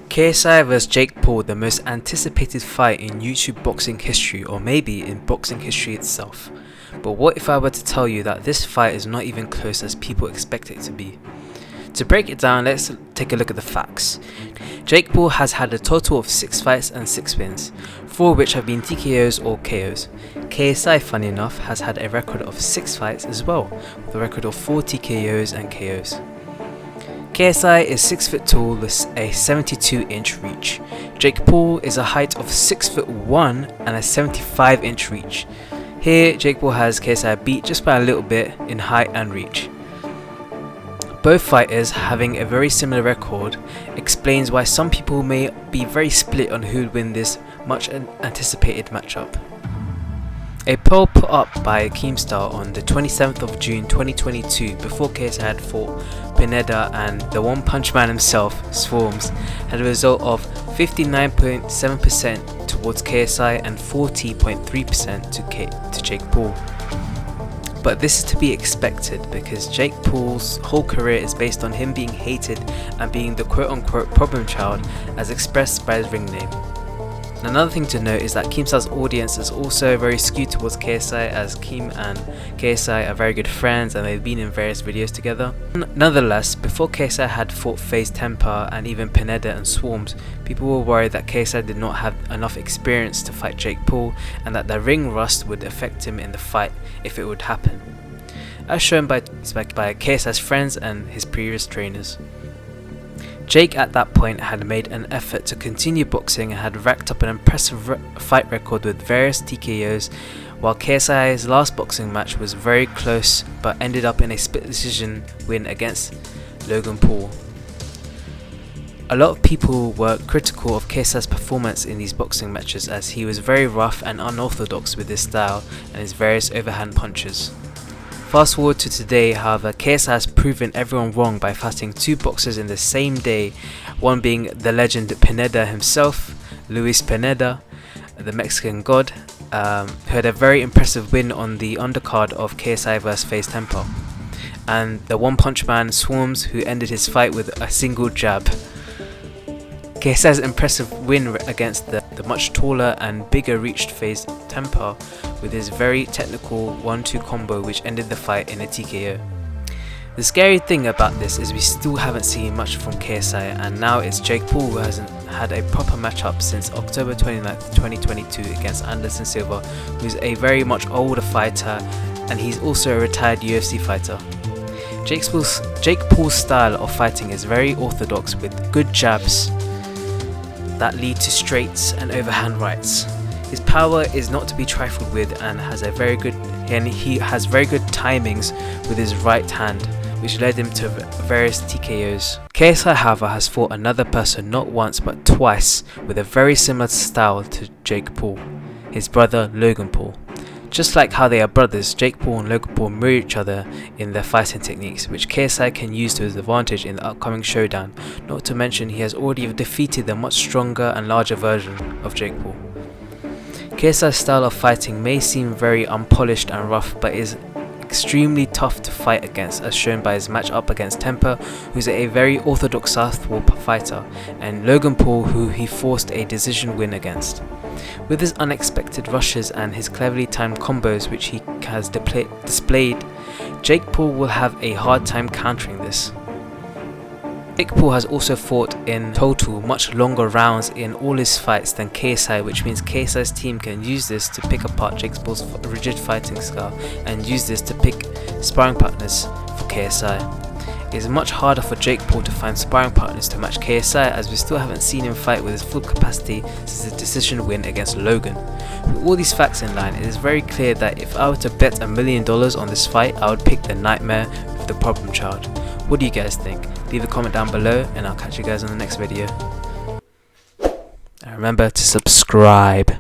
KSI vs Jake Paul, the most anticipated fight in YouTube boxing history, or maybe in boxing history itself. But what if I were to tell you that this fight is not even close as people expect it to be? To break it down, let's take a look at the facts. Jake Paul has had a total of 6 fights and 6 wins, 4 of which have been TKOs or KOs. KSI, funny enough, has had a record of 6 fights as well, with a record of 4 TKOs and KOs. KSI is 6 foot tall with a 72-inch reach. Jake Paul is a height of 6'1" and a 75-inch reach. Here, Jake Paul has KSI beat just by a little bit in height and reach. Both fighters having a very similar record explains why some people may be very split on who would win this much anticipated matchup. A poll put up by Keemstar on the 27th of June 2022 before KSI had fought Pineda and the One Punch Man himself, Swarms, had a result of 59.7% towards KSI and 40.3% to Jake Paul. But this is to be expected because Jake Paul's whole career is based on him being hated and being the quote-unquote problem child as expressed by his ring name. Another thing to note is that Keemstar's audience is also very skewed towards KSI, as Keem and KSI are very good friends and they've been in various videos together. Nonetheless, before KSI had fought FaZe Temper and even Pineda and Swarms, people were worried that KSI did not have enough experience to fight Jake Paul and that the ring rust would affect him in the fight if it would happen, as shown by KSI's friends and his previous trainers. Jake at that point had made an effort to continue boxing and had racked up an impressive fight record with various TKOs, while KSI's last boxing match was very close but ended up in a split decision win against Logan Paul. A lot of people were critical of KSI's performance in these boxing matches as he was very rough and unorthodox with his style and his various overhand punches. Fast forward to today, however, KSI has proven everyone wrong by fighting 2 boxers in the same day, one being the legend Pineda himself, Luis Pineda, the Mexican god, who had a very impressive win on the undercard of KSI vs FaZe Temper, and the One Punch Man Swarms, who ended his fight with a single jab. KSI's impressive win against the much taller and bigger reached FaZe Temper with his very technical 1-2 combo which ended the fight in a TKO. The scary thing about this is we still haven't seen much from KSI, and now it's Jake Paul who hasn't had a proper matchup since October 29th, 2022 against Anderson Silva, who's a very much older fighter and he's also a retired UFC fighter. Jake Paul's style of fighting is very orthodox with good jabs that lead to straights and overhand rights. His power is not to be trifled with and he has very good timings with his right hand, which led him to various TKOs. KSI, however, has fought another person not once but twice with a very similar style to Jake Paul, his brother Logan Paul. Just like how they are brothers, Jake Paul and Logan Paul mirror each other in their fighting techniques, which KSI can use to his advantage in the upcoming showdown, not to mention he has already defeated the much stronger and larger version of Jake Paul. KSI's style of fighting may seem very unpolished and rough, but is extremely tough to fight against, as shown by his match up against Temper, who's a very orthodox southpaw fighter, and Logan Paul, who he forced a decision win against. With his unexpected rushes and his cleverly timed combos which he has displayed, Jake Paul will have a hard time countering this. Jake Paul has also fought in total much longer rounds in all his fights than KSI, which means KSI's team can use this to pick apart Jake Paul's rigid fighting style and use this to pick sparring partners for KSI. It is much harder for Jake Paul to find sparring partners to match KSI, as we still haven't seen him fight with his full capacity since his decision win against Logan. With all these facts in line, it is very clear that if I were to bet $1 million on this fight, I would pick the Nightmare with the problem child. What do you guys think? Leave a comment down below and I'll catch you guys on the next video. And remember to subscribe.